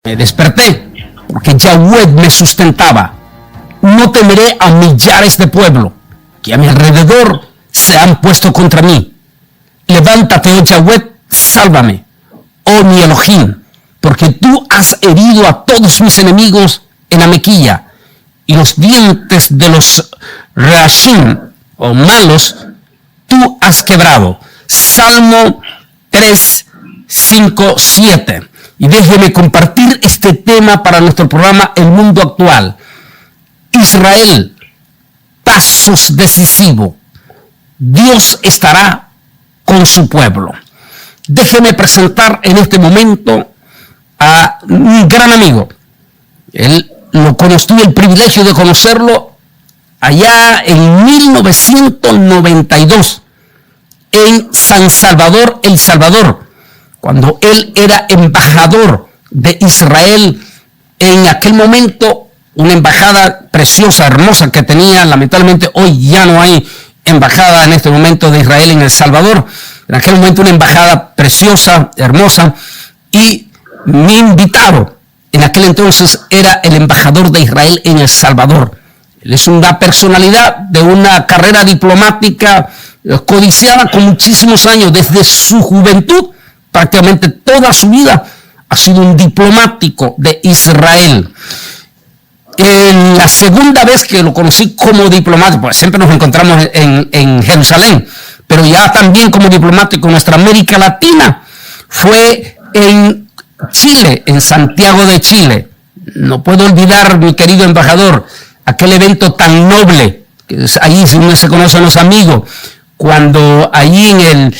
Me desperté, porque Yahweh me sustentaba. No temeré a millares de pueblo, que a mi alrededor se han puesto contra mí. Levántate, oh Yahweh, sálvame, oh mi Elohim, porque tú has herido a todos mis enemigos en la mequilla, y los dientes de los Rashim, o malos, tú has quebrado. Salmo 3, 5, 7. Y déjeme compartir este tema para nuestro programa El Mundo Actual. Israel, pasos decisivos. Dios estará con su pueblo. Déjeme presentar en este momento a un gran amigo. Él lo tuve el privilegio de conocerlo allá en 1992 en San Salvador, El Salvador, cuando él era embajador de Israel en aquel momento, una embajada preciosa, hermosa que tenía. Lamentablemente hoy ya no hay embajada en este momento de Israel en El Salvador. En aquel momento una embajada preciosa, hermosa, y mi invitado en aquel entonces era el embajador de Israel en El Salvador. Él es una personalidad de una carrera diplomática codiciada con muchísimos años, desde su juventud. Prácticamente toda su vida ha sido un diplomático de Israel. La segunda vez que lo conocí como diplomático, pues siempre nos encontramos en Jerusalén, pero ya también como diplomático en nuestra América Latina, fue en Chile, en Santiago de Chile. No puedo olvidar, mi querido embajador, aquel evento tan noble, que ahí uno se conocen los amigos, cuando allí en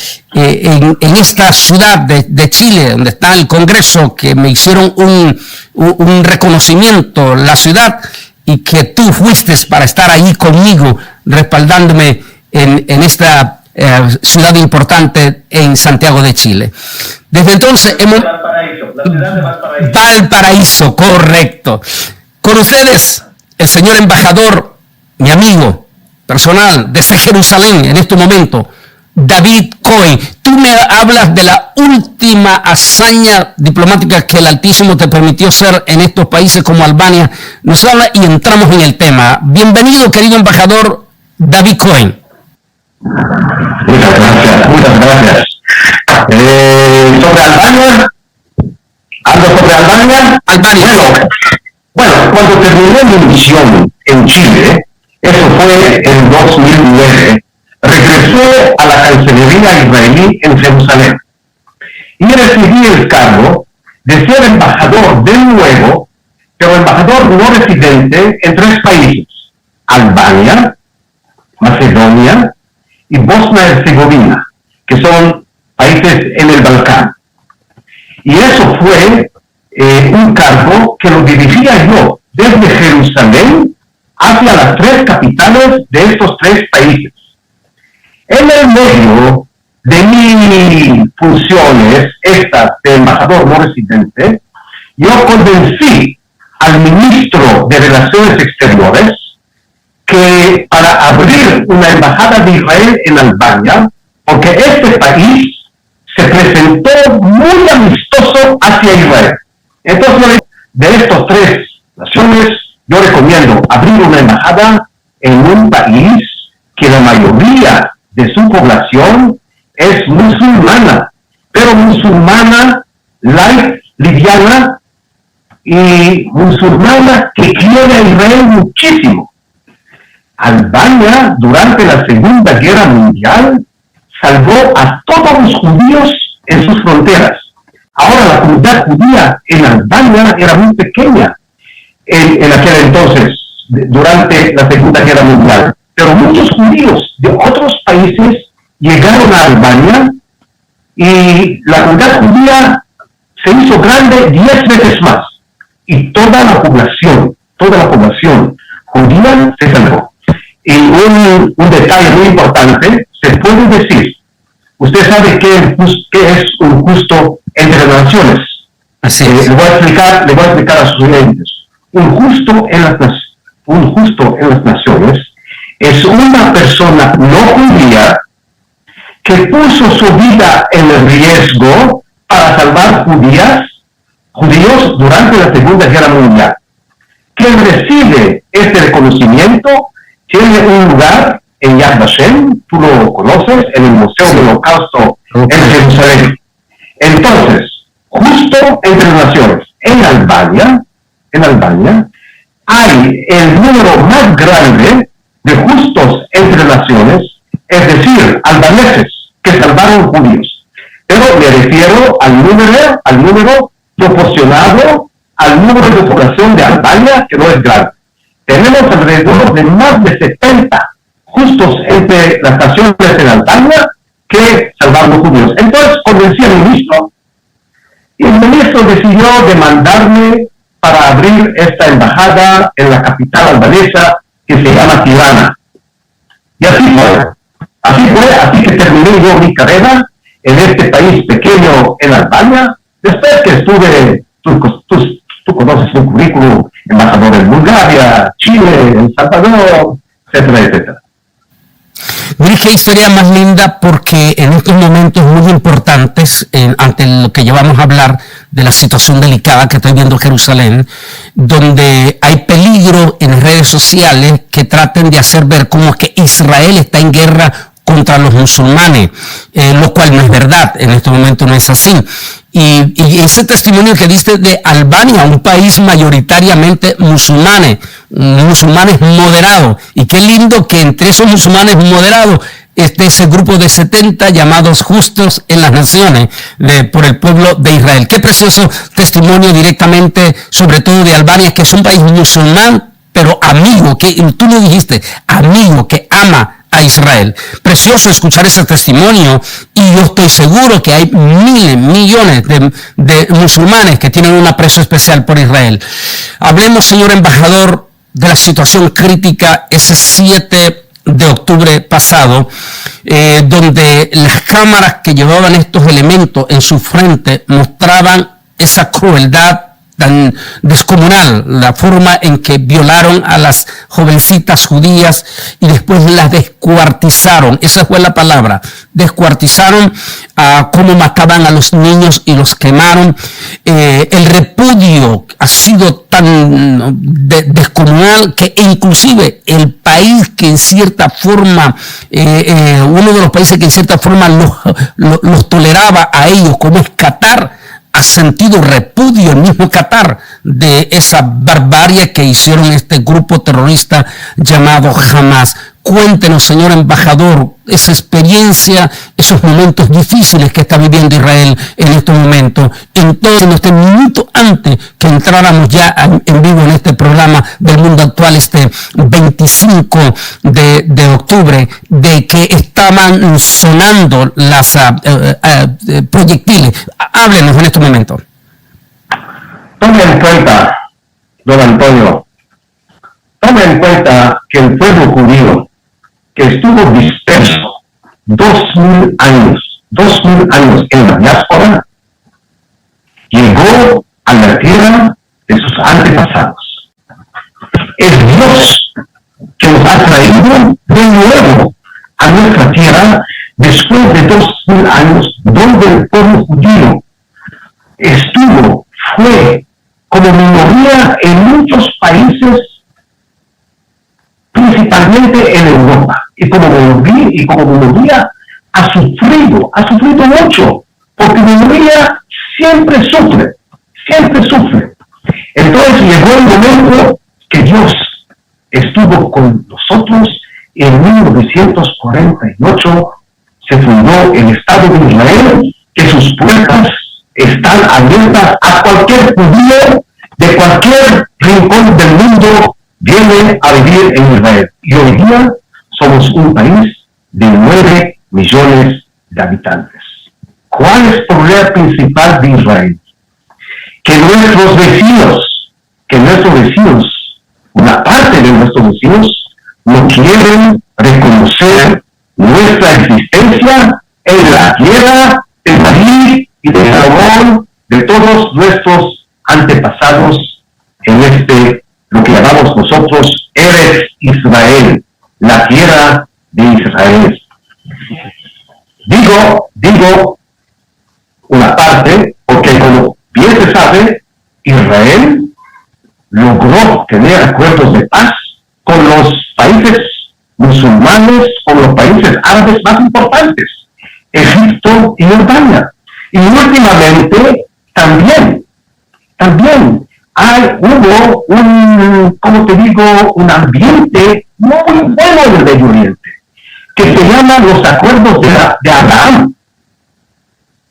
esta ciudad de Chile, donde está el Congreso, que me hicieron un reconocimiento, la ciudad, y que tú fuiste para estar allí conmigo, respaldándome en esta ciudad importante en Santiago de Chile. Desde entonces hemos... Valparaíso, correcto. Con ustedes, el señor embajador, mi amigo personal desde Jerusalén en este momento, David Cohen. Tú me hablas de la última hazaña diplomática que el Altísimo te permitió hacer en estos países como Albania. Nos habla y entramos en el tema. Bienvenido, querido embajador David Cohen. Muchas gracias, muchas gracias. Sobre Albania, algo sobre Albania. Bueno, cuando terminé mi misión en Chile, eso fue en 2009, regresé a la Cancillería israelí en Jerusalén y recibí el cargo de ser embajador de nuevo, pero embajador no residente en 3 países: Albania, Macedonia y Bosnia-Herzegovina, que son países en el Balcán. Y eso fue un cargo que lo dirigía yo desde Jerusalén hacia las 3 capitales de estos 3 países. En el medio de mis funciones, estas de embajador no residente, yo convencí al ministro de Relaciones Exteriores que para abrir una embajada de Israel en Albania, porque este país se presentó muy amistoso hacia Israel. Entonces, de estos 3 naciones, yo recomiendo abrir una embajada en un país que la mayoría de su población es musulmana, pero musulmana light, liviana, y musulmana que quiere a Israel muchísimo. Albania, durante la Segunda Guerra Mundial, salvó a todos los judíos en sus fronteras. Ahora la comunidad judía en Albania era muy pequeña en aquel entonces, durante la Segunda Guerra Mundial. Pero muchos judíos de otros países llegaron a Albania y la comunidad judía se hizo grande 10 veces más. Y toda la población judía se salvó. Y un detalle muy importante, se puede decir, usted sabe qué es un justo entre las naciones. Así es. Le voy a explicar a sus oyentes. Un justo en las naciones es una persona no judía que puso su vida en riesgo para salvar judías judíos durante la Segunda Guerra Mundial. Quien recibe este reconocimiento tiene un lugar en Yad Vashem, tú lo conoces, en el Museo del Holocausto en Jerusalén. Entonces, justo entre naciones, en Albania, hay el número más grande de justos entre naciones, es decir, albaneses que salvaron judíos. Pero me refiero al número proporcionado al número de población de Albania, que no es grande. Tenemos alrededor de más de 70 justos entre las naciones en Albania que salvaron judíos. Entonces convencí al ministro, y el ministro decidió demandarme para abrir esta embajada en la capital albanesa que se llama Tirana. Y así que terminé yo mi carrera en este país pequeño en Albania, después que estuve, tú conoces mi currículum, embajador en Bulgaria, Chile, El Salvador, etcétera, etcétera. Mire qué historia más linda, porque en estos momentos muy importantes, ante lo que llevamos a hablar de la situación delicada que estoy viendo en Jerusalén, donde hay peligro en las redes sociales que traten de hacer ver como que Israel está en guerra contra los musulmanes, lo cual no es verdad, en este momento no es así. Y ese testimonio que diste de Albania, un país mayoritariamente musulmanes moderados, y qué lindo que entre esos musulmanes moderados esté ese grupo de 70 llamados justos en las naciones por el pueblo de Israel. Qué precioso testimonio directamente, sobre todo de Albania, que es un país musulmán, pero amigo, que tú lo dijiste, amigo, que ama a Israel. Precioso escuchar ese testimonio, y yo estoy seguro que hay miles, millones de musulmanes que tienen un aprecio especial por Israel. Hablemos, señor embajador, de la situación crítica ese 7 de octubre pasado, donde las cámaras que llevaban estos elementos en su frente mostraban esa crueldad tan descomunal, la forma en que violaron a las jovencitas judías y después las descuartizaron. Esa fue la palabra, descuartizaron, cómo mataban a los niños y los quemaron. El repudio ha sido tan descomunal que inclusive el país que en cierta forma, uno de los países que en cierta forma los toleraba a ellos, como es Qatar, ha sentido repudio, el mismo Qatar, de esa barbarie que hicieron este grupo terrorista llamado Hamas. Cuéntenos, señor embajador, esa experiencia, esos momentos difíciles que está viviendo Israel en estos momentos. Entonces, en este minuto antes que entráramos ya en vivo en este programa del Mundo Actual, este 25 de octubre, de que estaban sonando las proyectiles. Háblenos en este momento. Tome en cuenta, don Antonio, tome en cuenta que el pueblo judío, que estuvo disperso 2000 años en la diáspora, llegó a la tierra de sus antepasados. Es Dios que nos ha traído de nuevo a nuestra tierra después de 2000 años, donde el pueblo judío fue como minoría en muchos países, principalmente en Europa, y como minoría ha sufrido mucho, porque minoría siempre sufre. Entonces llegó el momento que Dios estuvo con nosotros. En 1948 se fundó el Estado de Israel, que sus puertas están abiertas a cualquier judío de cualquier rincón del mundo, viene a vivir en Israel. Y hoy día somos un país de 9 millones de habitantes. ¿Cuál es el problema principal de Israel? Que nuestros vecinos, una parte de nuestros vecinos, no quieren reconocer nuestra existencia en la tierra de David y de Salomón, de todos nuestros antepasados en lo que llamamos nosotros Eretz Israel, la tierra de Israel. Digo una parte, porque como bien se sabe, Israel logró tener acuerdos de paz con los países musulmanes, con los países árabes más importantes, Egipto y Jordania. Y últimamente también hubo un ambiente muy bueno en el Medio Oriente, que se llaman los acuerdos de Abraham.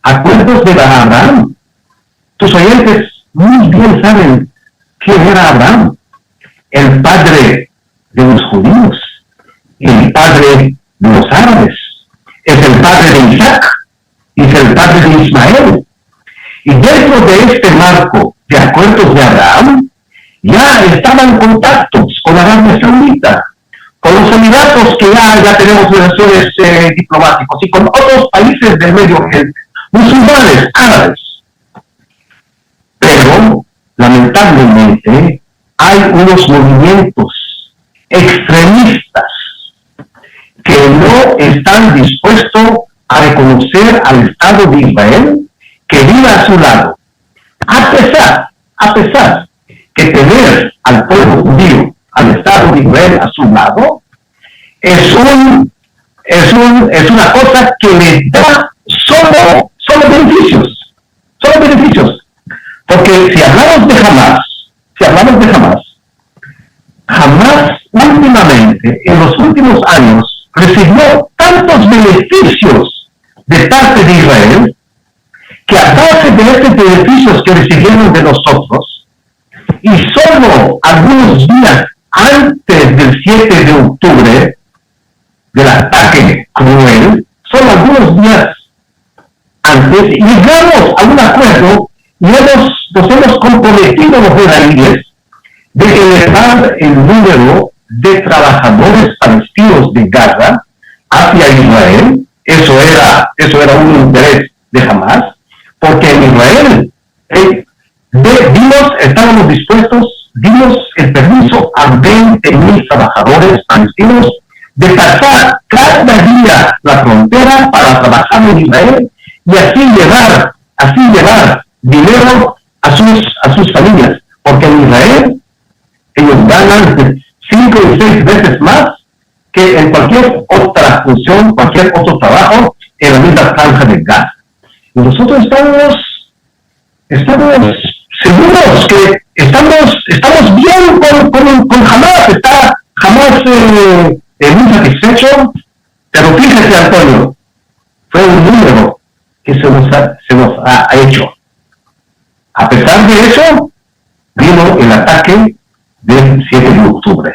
Acuerdos de Abraham. Tus oyentes muy bien saben quién era Abraham, el padre de los judíos, el padre de los árabes, es el padre de Isaac, es el padre de Ismael. Y dentro de este marco de acuerdos de Abraham, ya estaban contactos con Arabia Saudita, con los Emiratos, que ya tenemos relaciones diplomáticas, y con otros países del Medio Oriente, musulmanes, árabes. Pero, lamentablemente, hay unos movimientos extremistas que no están dispuestos a reconocer al Estado de Israel, que vive a su lado. A pesar que tener al pueblo judío, al Estado de Israel a su lado, es una cosa que le da solo beneficios. Porque si hablamos de Hamás últimamente, en los últimos años, recibió tantos beneficios de parte de Israel, que a base de estos beneficios que recibieron de nosotros, y solo algunos días antes del 7 de octubre, del ataque cruel, solo algunos días antes, llegamos a un acuerdo y nos hemos comprometido los israelíes de elevar el número de trabajadores palestinos de Gaza hacia Israel. Eso era un interés de Hamás, porque en Israel estábamos dispuestos, dimos el permiso a 20,000 trabajadores palestinos de pasar cada día la frontera para trabajar en Israel y así llevar dinero a sus familias, porque en Israel ellos ganan 5 y 6 veces más que en cualquier otra función, cualquier otro trabajo en la misma franja de Gaza. Y nosotros estamos seguros que estamos bien con Hamás. Está Hamás muy satisfecho, pero fíjese, Antonio, fue un número que se nos ha hecho. A pesar de eso, vino el ataque del 7 de octubre.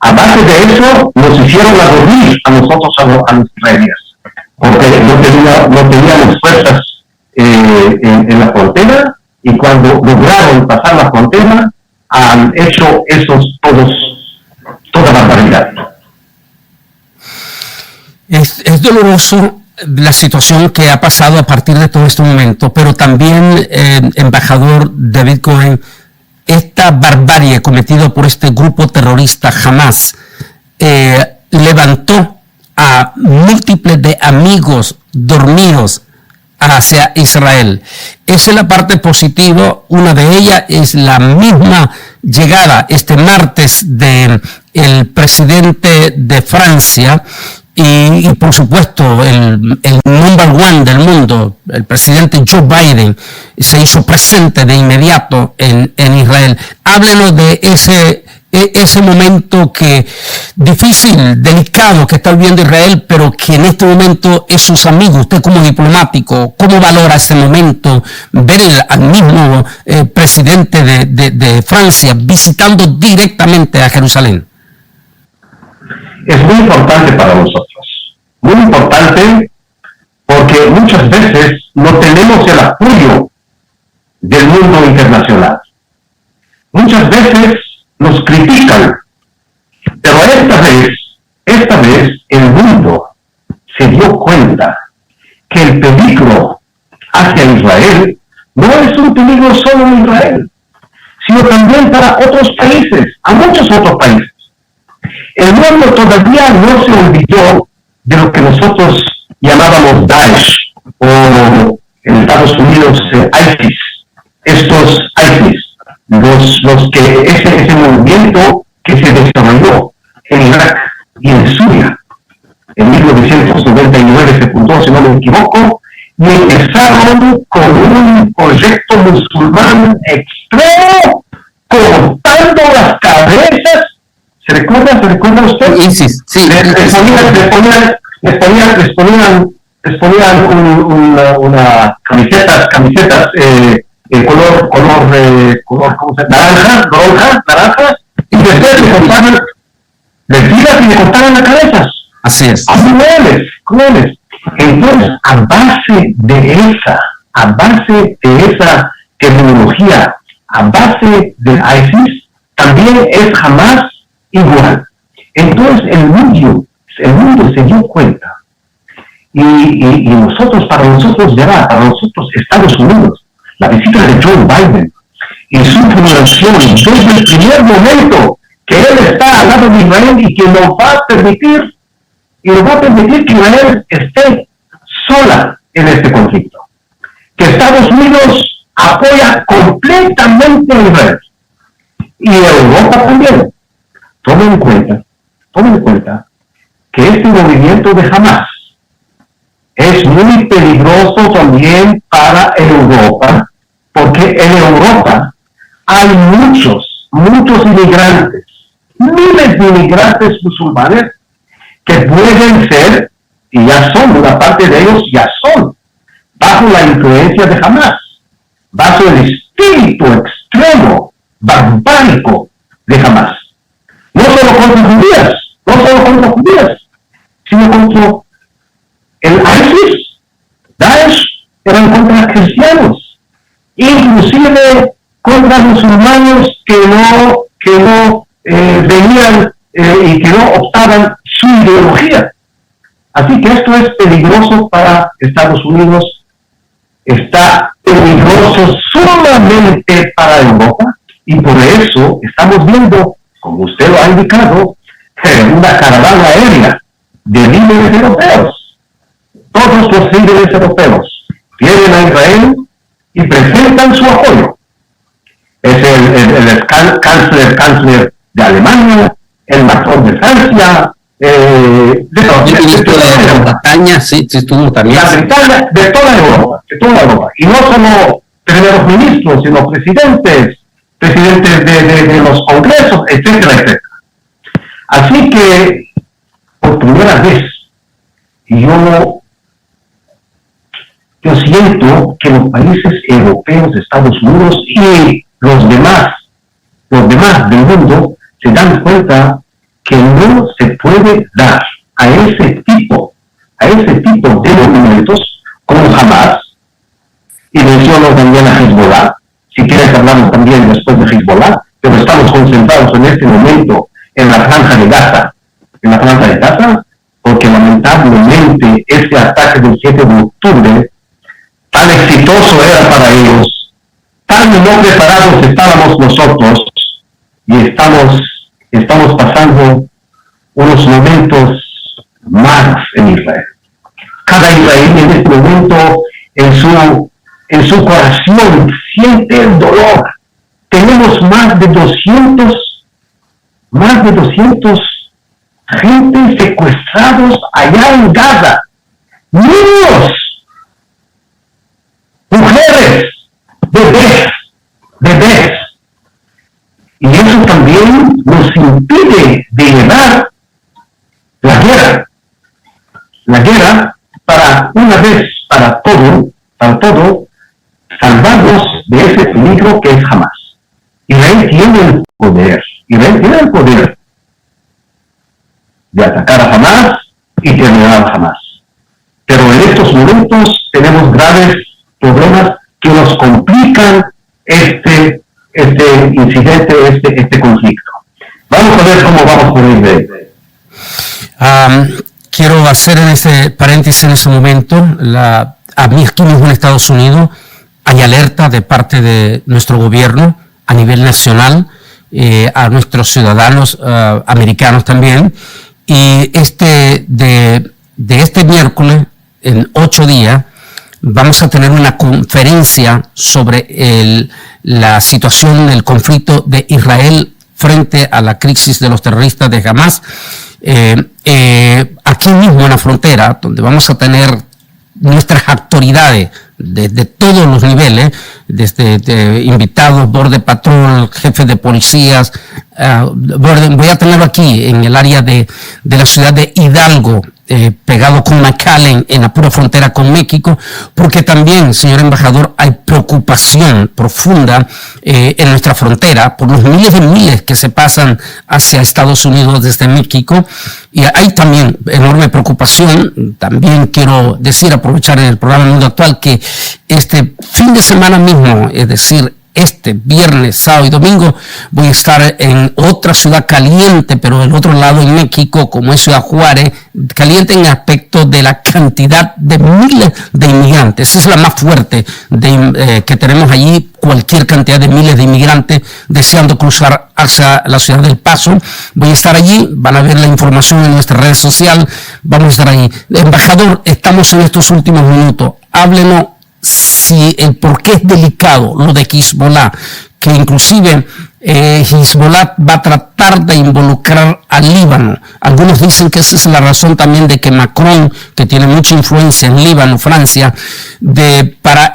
A base de eso, nos hicieron dormir a nosotros, a los israelíes, porque no teníamos fuerzas en la frontera, y cuando lograron pasar la frontera, han hecho toda barbaridad. Es doloroso la situación que ha pasado a partir de todo este momento, pero también, embajador David Cohen, esta barbarie cometida por este grupo terrorista Hamás levantó a múltiples de amigos dormidos hacia Israel. Esa es la parte positiva. Una de ellas es la misma llegada este martes del presidente de Francia y por supuesto el number one del mundo, el presidente Joe Biden, se hizo presente de inmediato en Israel. Háblenos de ese momento difícil, delicado que está viviendo Israel, pero que en este momento es sus amigos. Usted como diplomático, ¿cómo valora ese momento? Ver al mismo presidente de Francia visitando directamente a Jerusalén. Es muy importante para nosotros, muy importante, porque muchas veces no tenemos el apoyo del mundo internacional. Muchas veces nos critican, pero esta vez el mundo se dio cuenta que el peligro hacia Israel no es un peligro solo en Israel, sino también para otros países, a muchos otros países. El mundo todavía no se olvidó de lo que nosotros llamábamos Daesh, o en Estados Unidos ISIS. Estos ISIS ese movimiento que se desarrolló en Irak y en Siria en 1999 se fundó, si no me equivoco, y empezaron con un proyecto musulmán extremo, cortando las cabezas. ¿Se recuerda usted? ISIS, sí. Les ponían una camisetas color ¿cómo se llama? Naranja, y después le cortaban mentiras y le cortaban las cabezas. Así es. Crueles. Entonces, a base de esa terminología, a base de ISIS, también es Hamas igual. Entonces, el mundo se dio cuenta. Y para nosotros, Estados Unidos, la visita de Joe Biden y su formulación desde el primer momento que él está al lado de Israel y que no va a permitir que Israel esté sola en este conflicto. Que Estados Unidos apoya completamente a Israel. Y Europa también. Tomen en cuenta que este movimiento de Hamas es muy peligroso también para Europa, porque en Europa hay muchos inmigrantes, miles de inmigrantes musulmanes que pueden ser, y ya son, una parte de ellos ya son, bajo la influencia de Hamas, bajo el espíritu extremo, barbárico de Hamas. No solo contra judías, sino contra el ISIS, Daesh, eran contra cristianos, inclusive contra musulmanes que no venían y que no optaban su ideología. Así que esto es peligroso para Estados Unidos, está peligroso solamente para Europa, y por eso estamos viendo, como usted lo ha indicado, una caravana aérea de líderes europeos. Todos los líderes europeos vienen a Israel y presentan su apoyo. Es el canciller de Alemania, el Macron de Francia, de toda Europa. Y no solo primeros ministros, sino presidentes de los congresos, etcétera. Así que, por primera vez, yo siento que los países europeos, Estados Unidos y los demás del mundo se dan cuenta que no se puede dar a ese tipo de movimientos como Hamas, y menciono también a Hezbollah. Si quieres hablamos también después de Hezbollah, pero estamos concentrados en este momento en la franja de Gaza, porque lamentablemente ese ataque del 7 de octubre, tan exitoso era para ellos, tan no preparados estábamos nosotros, y estamos pasando unos momentos malos en Israel. Cada israelí en este momento, en su corazón, siente el dolor. Tenemos más de 200 gente secuestrados allá en Gaza. Niños, mujeres, bebés. Y eso también nos impide de llevar la guerra para una vez, para todo, salvarnos de ese peligro que es Hamas. Israel tiene el poder de atacar a Hamas y terminar a Hamas. Pero en estos momentos tenemos graves problemas que nos complican este incidente, este conflicto. Vamos a ver cómo vamos por Israel. Quiero hacer en ese paréntesis en ese momento, a mí aquí mismo en Estados Unidos hay alerta de parte de nuestro gobierno a nivel nacional, a nuestros ciudadanos americanos también, y de este miércoles, en 8 días, vamos a tener una conferencia sobre la situación del conflicto de Israel frente a la crisis de los terroristas de Hamas, aquí mismo en la frontera, donde vamos a tener nuestras autoridades de todos los niveles, desde invitados, Border Patrol, jefes de policías. Voy a tenerlo aquí en el área de la ciudad de Hidalgo, pegado con McAllen, en la pura frontera con México, porque también, señor embajador, hay preocupación profunda en nuestra frontera por los miles que se pasan hacia Estados Unidos desde México, y hay también enorme preocupación. También quiero aprovechar en el programa Mundo Actual que este fin de semana mismo, es decir, este viernes, sábado y domingo, voy a estar en otra ciudad caliente, pero del otro lado en México, como es Ciudad Juárez, caliente en aspecto de la cantidad de miles de inmigrantes. Esa es la más fuerte que tenemos allí, cualquier cantidad de miles de inmigrantes deseando cruzar hacia la ciudad del Paso. Voy a estar allí, van a ver la información en nuestra red social, vamos a estar allí. Embajador, estamos en estos últimos minutos, háblenos si el por qué es delicado lo de Hezbollah, que inclusive Hezbollah va a tratar de involucrar al Líbano. Algunos dicen que esa es la razón también de que Macron, que tiene mucha influencia en Líbano, Francia, para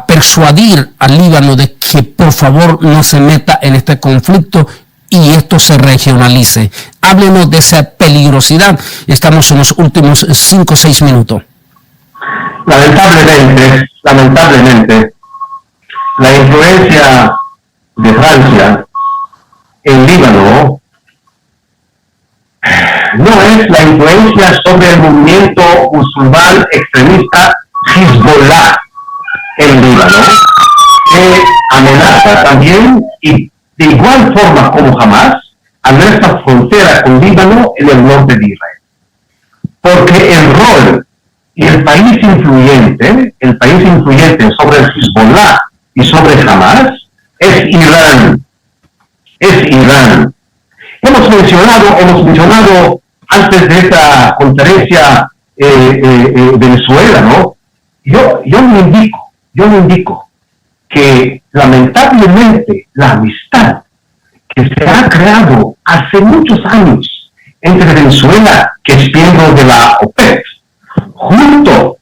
persuadir al Líbano de que por favor no se meta en este conflicto y esto se regionalice. Háblenos de esa peligrosidad. Estamos en los últimos 5 o 6 minutos. Lamentablemente, la influencia de Francia en Líbano no es la influencia sobre el movimiento musulmán extremista Hezbollah en Líbano, que amenaza también y de igual forma como Hamas a nuestra frontera con Líbano en el norte de Israel. Porque el rol y el país influyente sobre el Hezbollah y sobre Hamas es Irán. Hemos mencionado antes de esta conferencia Venezuela, ¿no? Yo me indico que lamentablemente la amistad que se ha creado hace muchos años entre Venezuela, que es miembro de la OPEP, junto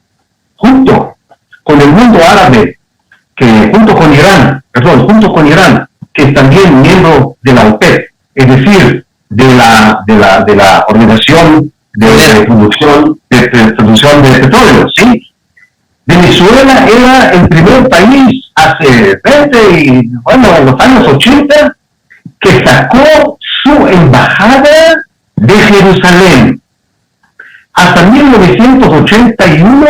con el mundo árabe, junto con Irán, que es también miembro de la OPEP, es decir, de la Organización de Producción de Petróleo, ¿sí? Venezuela era el primer país hace 20 y, en los años 80, que sacó su embajada de Jerusalén. Hasta 1981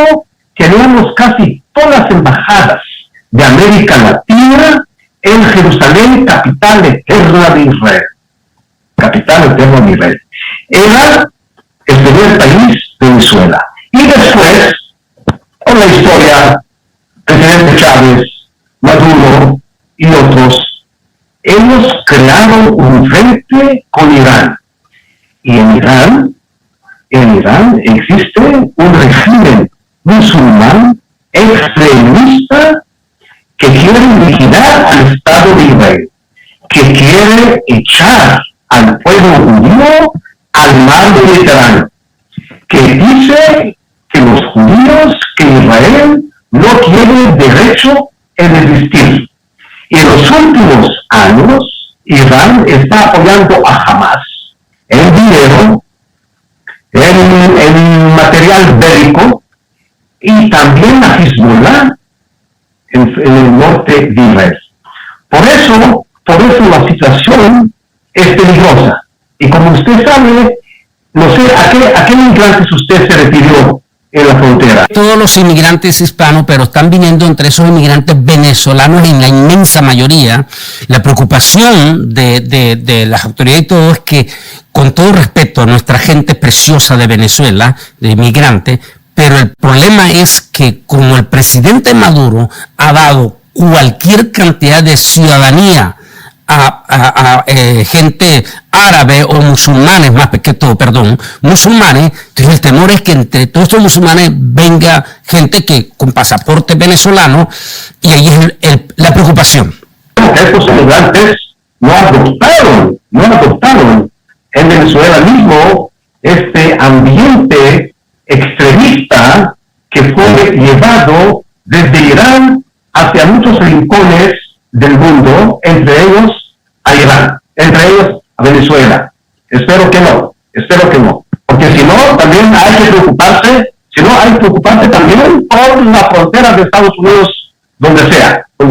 teníamos casi todas las embajadas de América Latina en Jerusalén, capital eterna de Israel. Era el primer país de Venezuela. Y después, con la historia, presidente Chávez, Maduro y otros, ellos crearon un frente con Irán. Y en Irán existe un régimen musulmán extremista que quiere liquidar al Estado de Israel, que quiere echar al pueblo judío al mar Mediterráneo, que dice que los judíos, que Israel no tiene derecho en existir. Y en los últimos años, Irán está apoyando a Hamas en dinero, en material bélico, y también a Hezbollah en el norte de Israel. Por eso la situación es peligrosa. Y como usted sabe, no sé, ¿a qué inmigrantes usted se refirió en la frontera? Todos los inmigrantes hispanos, pero están viniendo entre esos inmigrantes venezolanos en la inmensa mayoría. La preocupación de las autoridades y todo es que, con todo respeto a nuestra gente preciosa de Venezuela, de inmigrantes, pero el problema es que como el presidente Maduro ha dado cualquier cantidad de ciudadanía gente árabe o musulmanes, más que todo, perdón, musulmanes. Entonces el temor es que entre todos estos musulmanes venga gente que con pasaporte venezolano, y ahí es la preocupación. Estos inmigrantes no adoptaron en Venezuela mismo este ambiente extremista que fue llevado desde Irán hacia muchos rincones del mundo, entre ellos a Irán, entre ellos a Venezuela. Espero que no, porque si no, también hay que preocuparse, también por la frontera de Estados Unidos, donde sea. De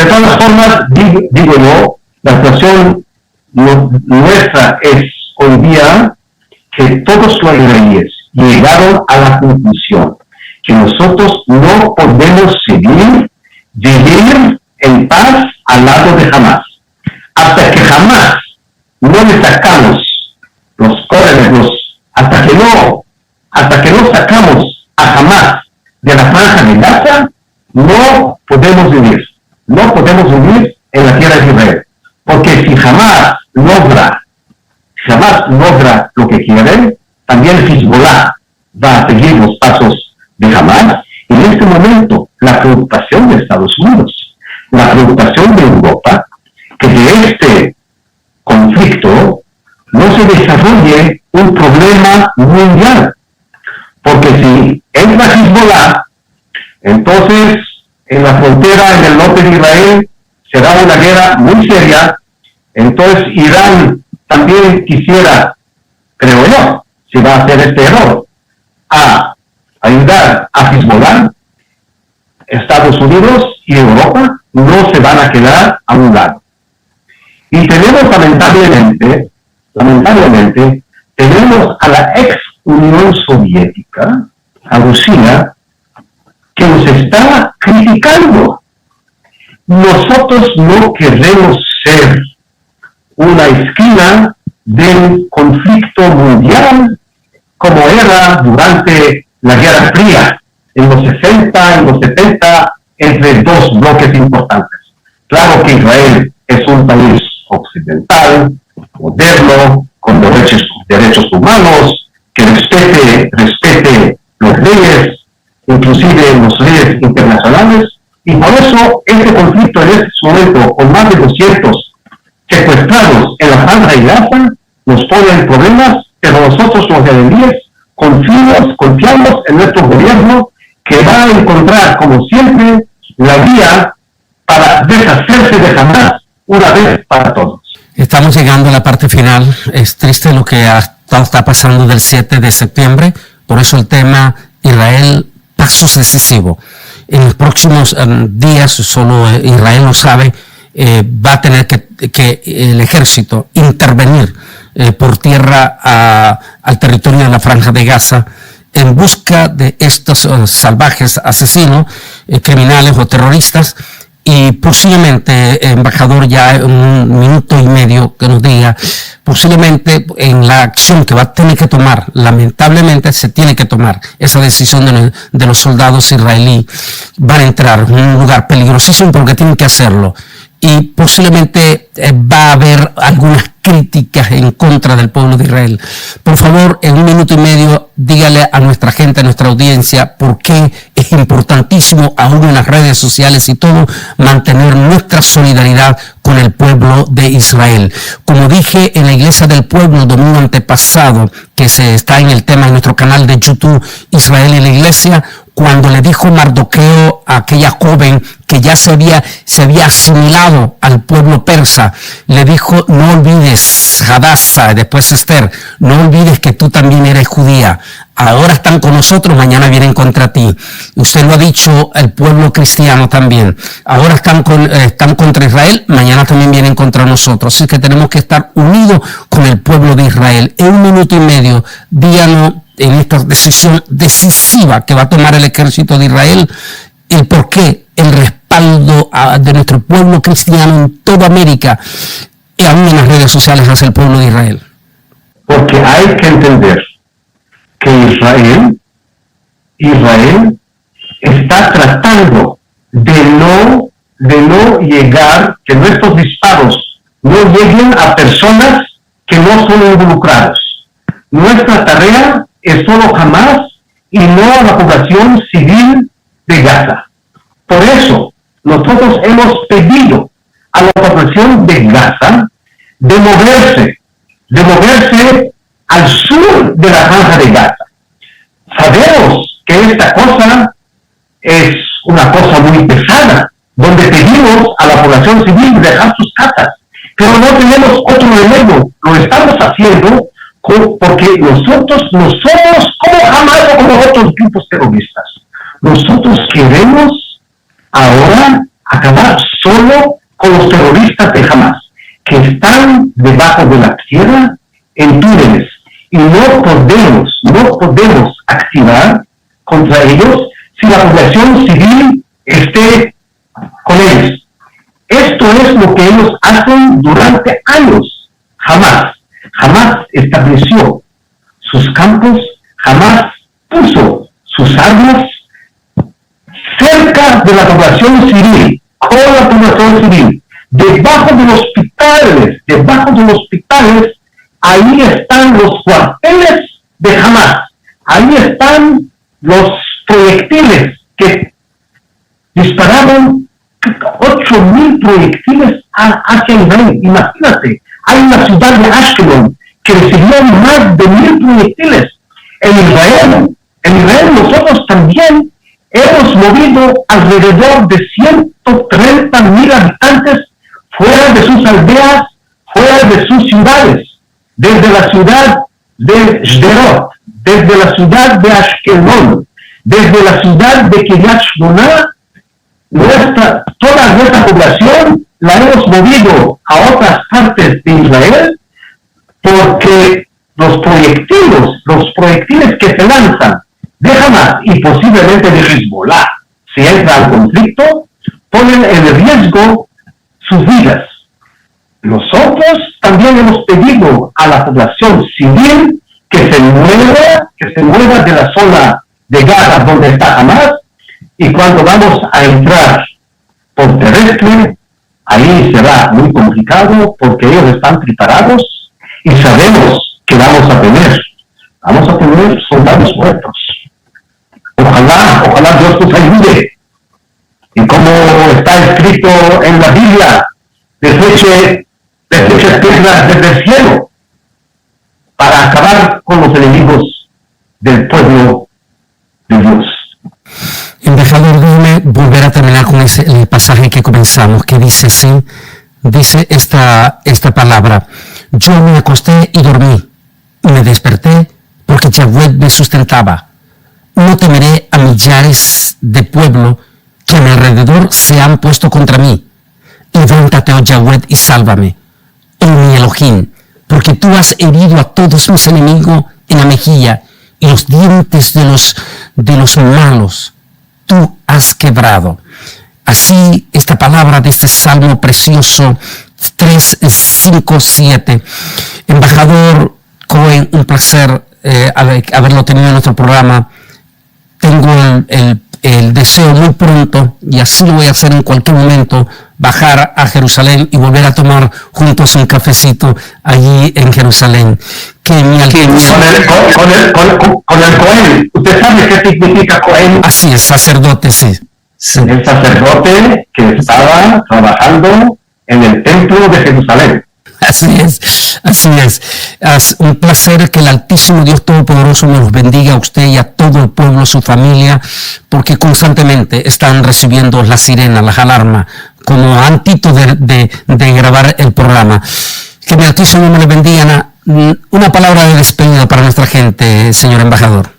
todas formas, digo yo, la situación nuestra es hoy día que todos los israelíes llegaron a la conclusión que nosotros no podemos seguir vivir en paz al lado de Hamás. Hasta que jamás no le sacamos los córdones, hasta que no sacamos a Hamás de la franja de Gaza, no podemos vivir en la tierra de Israel. Porque si Hamás logra lo que quiere, también Hezbollah va a seguir los pasos de Hamás. Y en este momento, la preocupación de Estados Unidos, la preocupación de Europa, que de este conflicto no se desarrolle un problema mundial. Porque si entra Hezbollah, entonces en la frontera en el norte de Israel será una guerra muy seria. Entonces Irán también quisiera, creo yo, si va a hacer este error, a ayudar a Hezbollah. Estados Unidos y Europa no se van a quedar a un lado. Y tenemos lamentablemente, tenemos a la ex Unión Soviética, a Rusia, que nos está criticando. Nosotros no queremos ser una esquina del conflicto mundial como era durante la Guerra Fría, en los 60, en los 70, entre dos bloques importantes. Claro que Israel es un país occidental, moderno, con derechos humanos, que respete los leyes, inclusive los leyes internacionales, y por eso este conflicto en este momento, con más de 200 secuestrados en la franja de Gaza, nos pone en problemas, pero nosotros los israelíes confiamos en nuestro gobierno, que va a encontrar, como siempre, la vía para deshacerse de Hamás una vez para todos. Estamos llegando a la parte final. Es triste lo que está pasando del 7 de septiembre. Por eso el tema Israel, pasos decisivos. En los próximos días, solo Israel lo sabe, va a tener que el ejército intervenir por tierra al territorio de la Franja de Gaza en busca de estos salvajes asesinos, criminales o terroristas. Y posiblemente, embajador, ya en un minuto y medio que nos diga, posiblemente en la acción que va a tener que tomar, lamentablemente se tiene que tomar esa decisión de los soldados israelíes, van a entrar en un lugar peligrosísimo porque tienen que hacerlo. Y posiblemente va a haber algunas críticas en contra del pueblo de Israel. Por favor, en un minuto y medio, dígale a nuestra gente, a nuestra audiencia, por qué es importantísimo, aún en las redes sociales y todo, mantener nuestra solidaridad con el pueblo de Israel. Como dije en la Iglesia del Pueblo el domingo antepasado, que se está en el tema en nuestro canal de YouTube, Israel y la Iglesia, cuando le dijo Mardoqueo a aquella joven que ya se había asimilado al pueblo persa, le dijo: no olvides, Hadassah, después Esther, no olvides que tú también eres judía. Ahora están con nosotros, mañana vienen contra ti. Usted lo ha dicho el pueblo cristiano también. Ahora están contra Israel, mañana también vienen contra nosotros. Así que tenemos que estar unidos con el pueblo de Israel. En un minuto y medio, díganos en esta decisión decisiva que va a tomar el ejército de Israel, el por qué, el respaldo de nuestro pueblo cristiano en toda América y aún en las redes sociales hacia el pueblo de Israel. Porque hay que entender que Israel está tratando de no de no llegar, que nuestros disparos no lleguen a personas que no son involucrados. Nuestra tarea es solo Hamas y no a la población civil de Gaza. Por eso, nosotros hemos pedido a la población de Gaza de moverse al sur de la franja de Gaza. Sabemos que esta cosa es una cosa muy pesada, donde pedimos a la población civil dejar sus casas, pero no tenemos otro remedio. Lo estamos haciendo porque nosotros no somos como Hamas o como otros grupos terroristas. Nosotros queremos ahora acabar solo con los terroristas de Hamas, que están debajo de la tierra en túneles, y no podemos activar contra ellos si la población civil esté con ellos. Esto es lo que ellos hacen durante años. Jamás estableció sus campos, jamás puso sus armas cerca de la población civil, con la población civil, debajo de los hospitales, ahí están los cuarteles de Hamas, ahí están los proyectiles que dispararon 8,000 proyectiles hacia Israel. Imagínate, hay una ciudad de Ashkelon que recibió más de 1,000 proyectiles. En Israel nosotros también hemos movido alrededor de 130,000 habitantes fuera de sus aldeas, fuera de sus ciudades, desde la ciudad de Sderot, desde la ciudad de Ashkelon, desde la ciudad de Kiryat Shmona. Toda nuestra población la hemos movido a otras partes de Israel, porque los proyectiles que se lanzan de Hamas y posiblemente de Hezbollah, si entra al conflicto, ponen en riesgo sus vidas. Nosotros también hemos pedido a la población civil que se mueva de la zona de Gaza donde está Hamas, y cuando vamos a entrar por terrestre, ahí será muy complicado porque ellos están preparados y sabemos que vamos a tener soldados muertos. Ojalá Dios nos ayude. Y como está escrito en la Biblia, deseche piedras desde el cielo para acabar con los enemigos del pueblo de Dios. Embajador, déjeme volver a terminar con el pasaje que comenzamos, que dice así, dice esta palabra: yo me acosté y dormí, y me desperté porque Yahweh me sustentaba. No temeré a millares de pueblo que a mi alrededor se han puesto contra mí. Levántate, oh Yahweh, y sálvame, oh mi Elohim, porque tú has herido a todos mis enemigos en la mejilla, y los dientes de los malos tú has quebrado. Así esta palabra de este salmo precioso 3, 5, 7. Embajador Cohen, un placer haberlo tenido en nuestro programa. Tengo el deseo muy pronto, y así lo voy a hacer en cualquier momento, bajar a Jerusalén y volver a tomar juntos un cafecito allí en Jerusalén. Con el Cohen, ¿usted sabe qué significa Cohen? Así es, sacerdote, sí. El sacerdote que estaba trabajando en el templo de Jerusalén. Así es. Es un placer. Que el Altísimo Dios Todopoderoso nos bendiga a usted y a todo el pueblo, su familia, porque constantemente están recibiendo las sirenas, las alarmas, como antito de grabar el programa. Que el Altísimo me le bendiga. Una palabra de despedida para nuestra gente, señor embajador.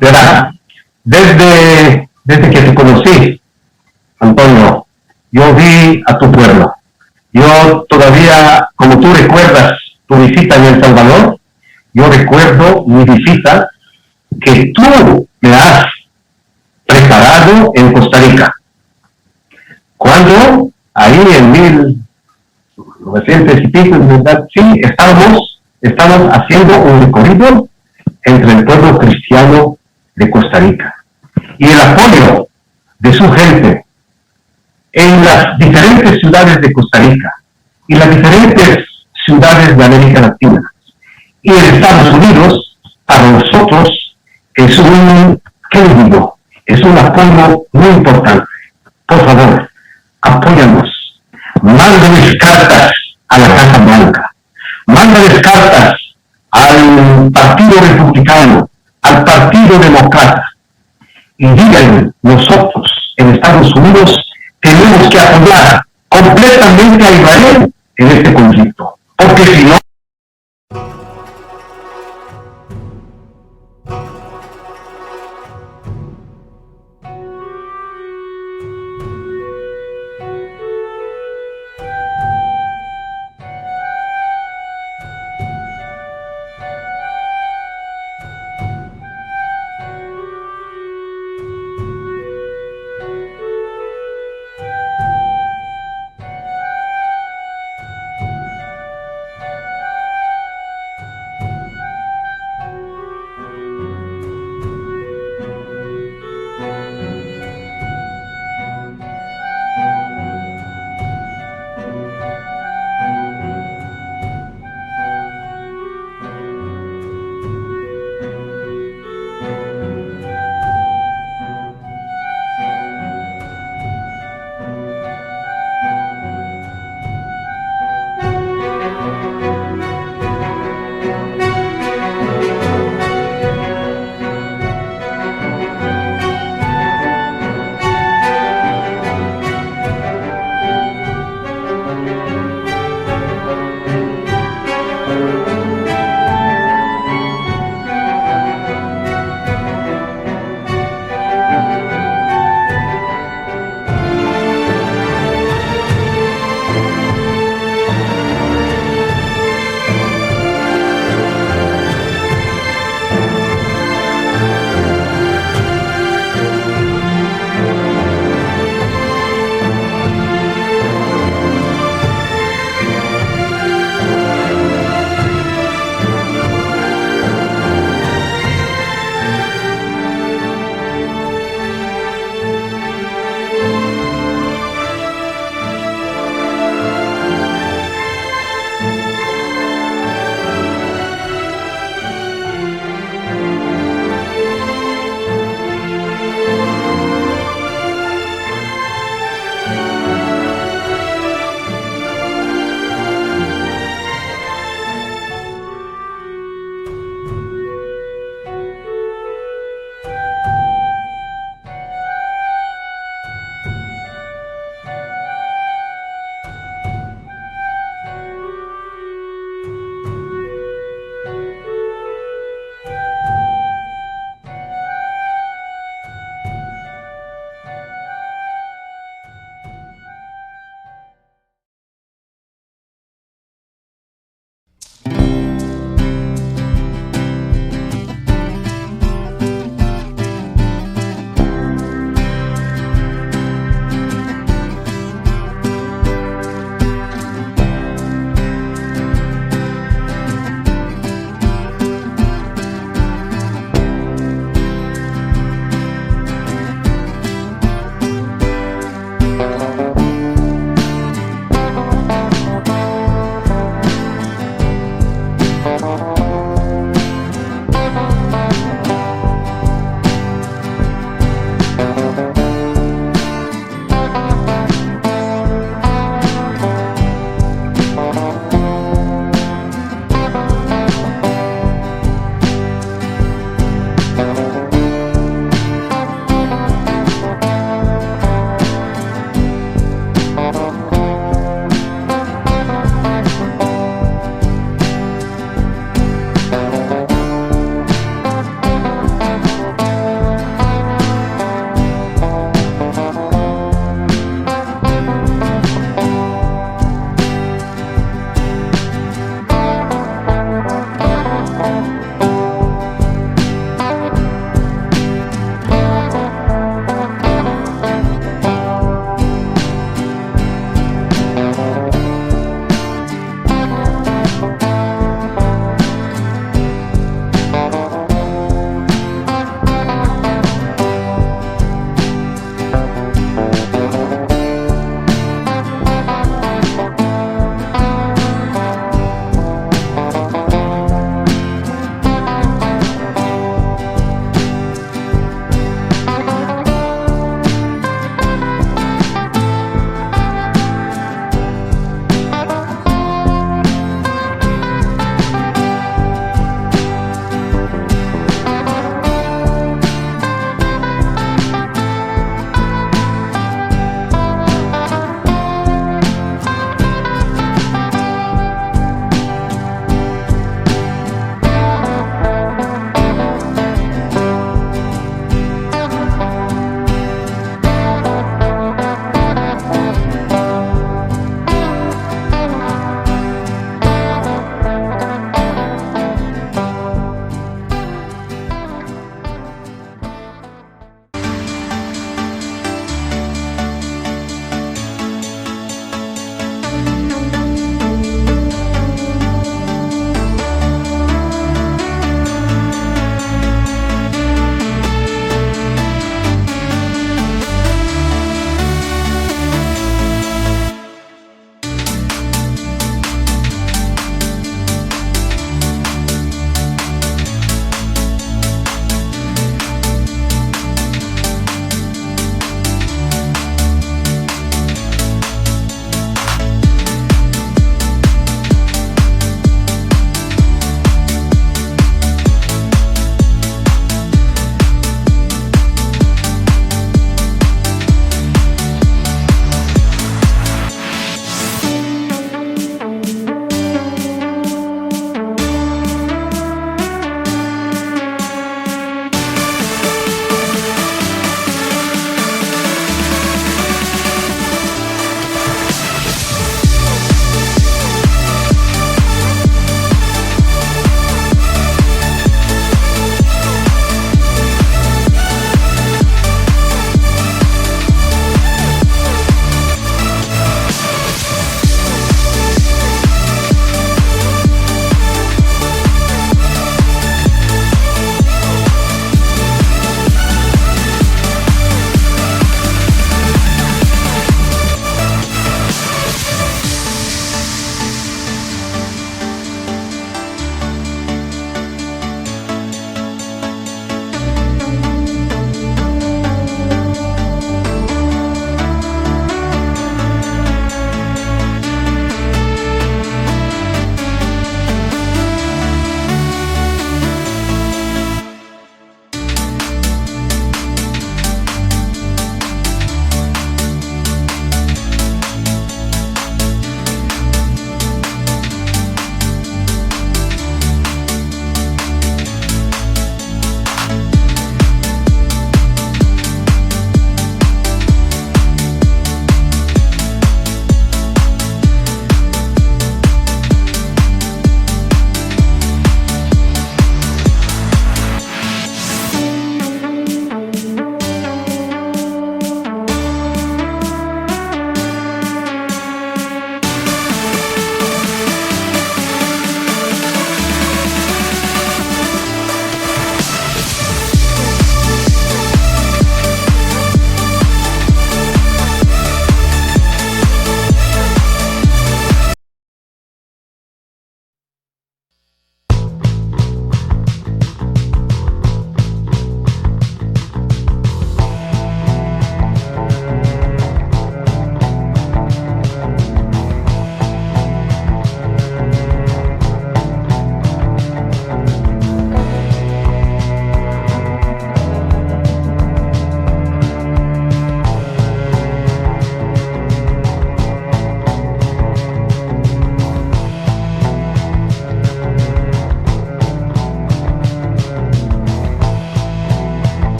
Verá, desde que te conocí, Antonio, yo vi a tu pueblo. Yo todavía, como tú recuerdas tu visita en El Salvador, yo recuerdo mi visita que tú me has preparado en Costa Rica. Cuando, ahí en 1900 y pico, ¿verdad? Sí, estamos haciendo un recorrido entre el pueblo cristiano de Costa Rica. Y el apoyo de su gente en las diferentes ciudades de Costa Rica y las diferentes ciudades de América Latina. Y en Estados Unidos, para nosotros, es un apoyo muy importante. Por favor, apóyanos. Mándenles cartas a la Casa Blanca. Mándenles cartas al Partido Republicano, al Partido Demócrata. Y díganle, nosotros en Estados Unidos tenemos que apoyar completamente a Israel en este conflicto. Porque si no,